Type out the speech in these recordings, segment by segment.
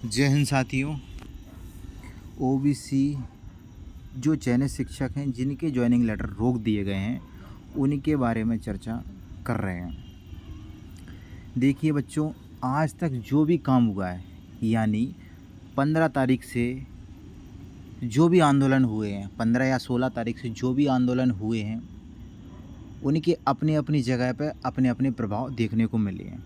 जय हिंद साथियों। ओबीसी जो चयनित शिक्षक हैं जिनके ज्वाइनिंग लेटर रोक दिए गए हैं उन्हीं के बारे में चर्चा कर रहे हैं। देखिए बच्चों, आज तक जो भी काम हुआ है यानी 15 तारीख से जो भी आंदोलन हुए हैं, 15 या 16 तारीख से जो भी आंदोलन हुए हैं उनके अपनी अपनी जगह पर अपने अपने प्रभाव देखने को मिले हैं।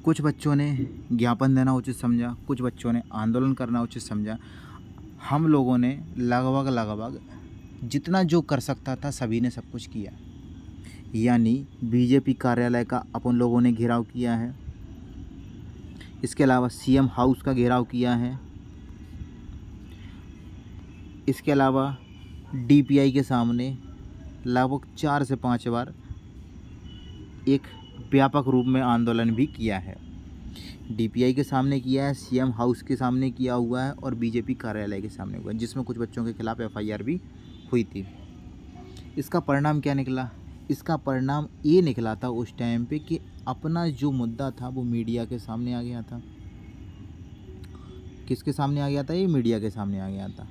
कुछ बच्चों ने ज्ञापन देना उचित समझा, कुछ बच्चों ने आंदोलन करना उचित समझा। हम लोगों ने लगभग जितना जो कर सकता था सभी ने सब कुछ किया। यानी बीजेपी कार्यालय का अपन लोगों ने घेराव किया है, इसके अलावा सीएम हाउस का घेराव किया है, इसके अलावा डीपीआई के सामने लगभग 4 से 5 बार एक व्यापक रूप में आंदोलन भी किया है। डीपीआई के सामने किया है, सीएम हाउस के सामने किया हुआ है और बीजेपी कार्यालय के सामने हुआ है, जिसमें कुछ बच्चों के खिलाफ एफआईआर भी हुई थी। इसका परिणाम क्या निकला? इसका परिणाम ये निकला था उस टाइम पे कि अपना जो मुद्दा था वो मीडिया के सामने आ गया था। किसके सामने आ गया था? ये मीडिया के सामने आ गया था।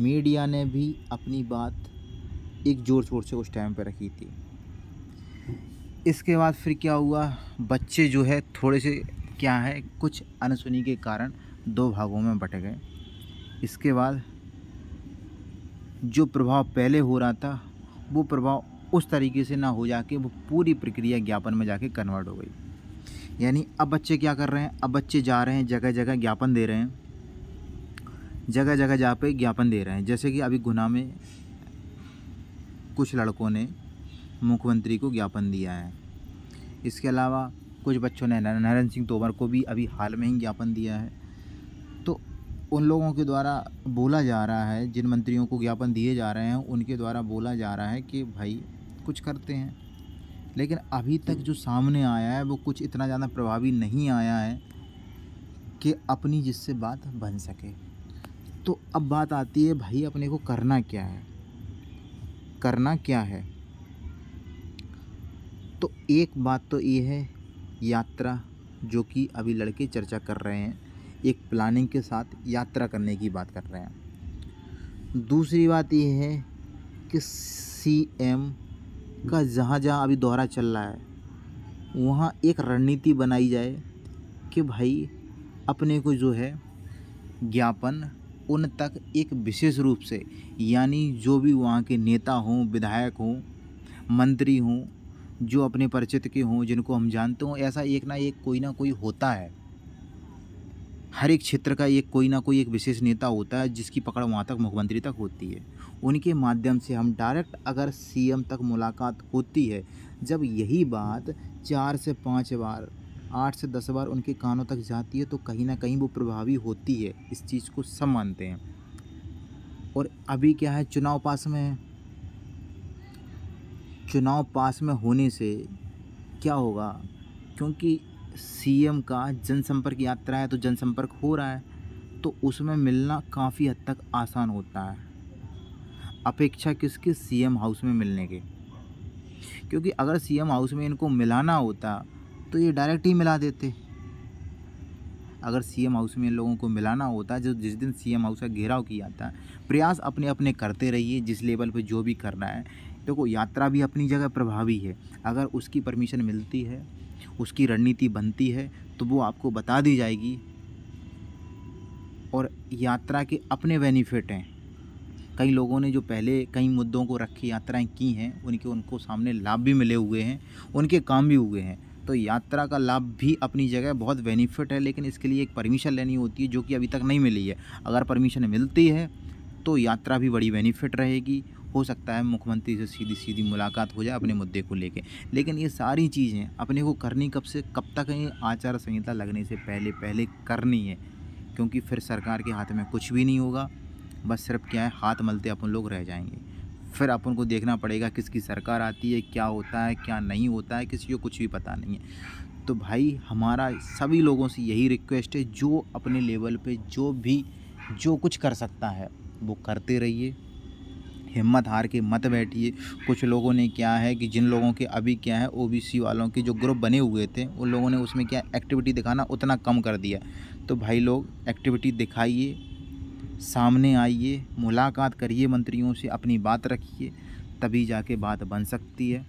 मीडिया ने भी अपनी बात एक जोर शोर से उस टाइम पे रखी थी। इसके बाद फिर क्या हुआ, बच्चे जो है थोड़े से क्या है कुछ अनसुनी के कारण 2 भागों में बट गए। इसके बाद जो प्रभाव पहले हो रहा था वो प्रभाव उस तरीके से ना हो जाके वो पूरी प्रक्रिया ज्ञापन में जाके कन्वर्ट हो गई। यानी अब बच्चे क्या कर रहे हैं? अब बच्चे जा रहे हैं जगह जगह ज्ञापन दे रहे हैं, जगह जगह जा पे ज्ञापन दे रहे हैं। जैसे कि अभी गुना में कुछ लड़कों ने मुख्यमंत्री को ज्ञापन दिया है। इसके अलावा कुछ बच्चों ने नरेंद्र सिंह तोमर को भी अभी हाल में ही ज्ञापन दिया है। तो उन लोगों के द्वारा बोला जा रहा है, जिन मंत्रियों को ज्ञापन दिए जा रहे हैं उनके द्वारा बोला जा रहा है कि भाई कुछ करते हैं, लेकिन अभी तक जो सामने आया है वो कुछ इतना ज़्यादा प्रभावी नहीं आया है कि अपनी जिससे बात बन सके। तो अब बात आती है भाई अपने को करना क्या है? करना क्या है? तो एक बात तो ये है, यात्रा जो कि अभी लड़के चर्चा कर रहे हैं, एक प्लानिंग के साथ यात्रा करने की बात कर रहे हैं। दूसरी बात ये है कि सीएम का जहाँ जहाँ अभी दौरा चल रहा है वहाँ एक रणनीति बनाई जाए कि भाई अपने को जो है ज्ञापन उन तक एक विशेष रूप से, यानी जो भी वहाँ के नेता हों, विधायक हों, मंत्री हों, जो अपने परिचित के हों, जिनको हम जानते हों, ऐसा एक ना एक कोई ना कोई होता है। हर एक क्षेत्र का एक कोई ना कोई एक विशेष नेता होता है जिसकी पकड़ वहाँ तक मुख्यमंत्री तक होती है। उनके माध्यम से हम डायरेक्ट अगर सीएम तक मुलाकात होती है, जब यही बात 4 से 5 बार, 8 से 10 बार उनके कानों तक जाती है तो कहीं ना कहीं वो प्रभावी होती है। इस चीज़ को सब मानते हैं। और अभी क्या है, चुनाव पास में है। चुनाव पास में होने से क्या होगा, क्योंकि सीएम का जनसंपर्क यात्रा है तो जनसंपर्क हो रहा है, तो उसमें मिलना काफ़ी हद तक आसान होता है अपेक्षा किसके? सीएम हाउस में मिलने के। क्योंकि अगर सीएम हाउस में इनको मिलाना होता तो ये डायरेक्ट ही मिला देते। अगर सीएम हाउस में इन लोगों को मिलाना होता, जो जिस दिन सीएम हाउस का घेराव किया था, प्रयास अपने अपने करते रहिए जिस लेवल पे जो भी करना है। देखो, यात्रा भी अपनी जगह प्रभावी है। अगर उसकी परमिशन मिलती है, उसकी रणनीति बनती है तो वो आपको बता दी जाएगी। और यात्रा के अपने बेनिफिट हैं। कई लोगों ने जो पहले कई मुद्दों को रख के यात्राएं की हैं उनको सामने लाभ भी मिले हुए हैं, उनके काम भी हुए हैं। तो यात्रा का लाभ भी अपनी जगह बहुत बेनिफिट है, लेकिन इसके लिए एक परमिशन लेनी होती है जो कि अभी तक नहीं मिली है। अगर परमिशन मिलती है तो यात्रा भी बड़ी बेनिफिट रहेगी। हो सकता है मुख्यमंत्री से सीधी सीधी मुलाकात हो जाए अपने मुद्दे को लेके। लेकिन ये सारी चीज़ें अपने को करनी कब तक है? आचार संहिता लगने से पहले करनी है, क्योंकि फिर सरकार के हाथ में कुछ भी नहीं होगा। बस सिर्फ क्या है, हाथ मलते अपन लोग रह जाएंगे। फिर अपन को देखना पड़ेगा किसकी सरकार आती है, क्या होता है क्या नहीं होता है, किसी को कुछ भी पता नहीं है। तो भाई हमारा सभी लोगों से यही रिक्वेस्ट है, जो अपने लेवल पे जो कुछ कर सकता है वो करते रहिए। हिम्मत हार के मत बैठिए। कुछ लोगों ने क्या है कि जिन लोगों के अभी क्या है ओबीसी वालों के जो ग्रुप बने हुए थे उन लोगों ने उसमें क्या एक्टिविटी दिखाना उतना कम कर दिया। तो भाई लोग एक्टिविटी दिखाइए, सामने आइए, मुलाकात करिए मंत्रियों से, अपनी बात रखिए, तभी जाके बात बन सकती है।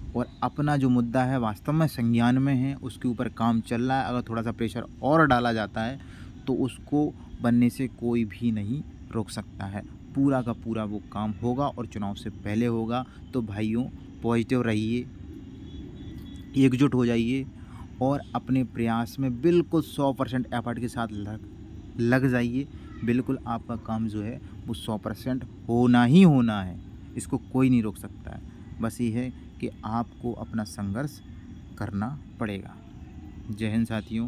और अपना जो मुद्दा है वास्तव में संज्ञान में है, उसके ऊपर काम चल रहा है। अगर थोड़ा सा प्रेशर और डाला जाता है तो उसको बनने से कोई भी नहीं रोक सकता है। पूरा का पूरा वो काम होगा और चुनाव से पहले होगा। तो भाइयों पॉजिटिव रहिए, एकजुट हो जाइए और अपने प्रयास में बिल्कुल 100% एफर्ट के साथ लग जाइए। बिल्कुल आपका काम जो है वो 100% होना ही होना है, इसको कोई नहीं रोक सकता है। बस ये है कि आपको अपना संघर्ष करना पड़ेगा। जय हिंद साथियों।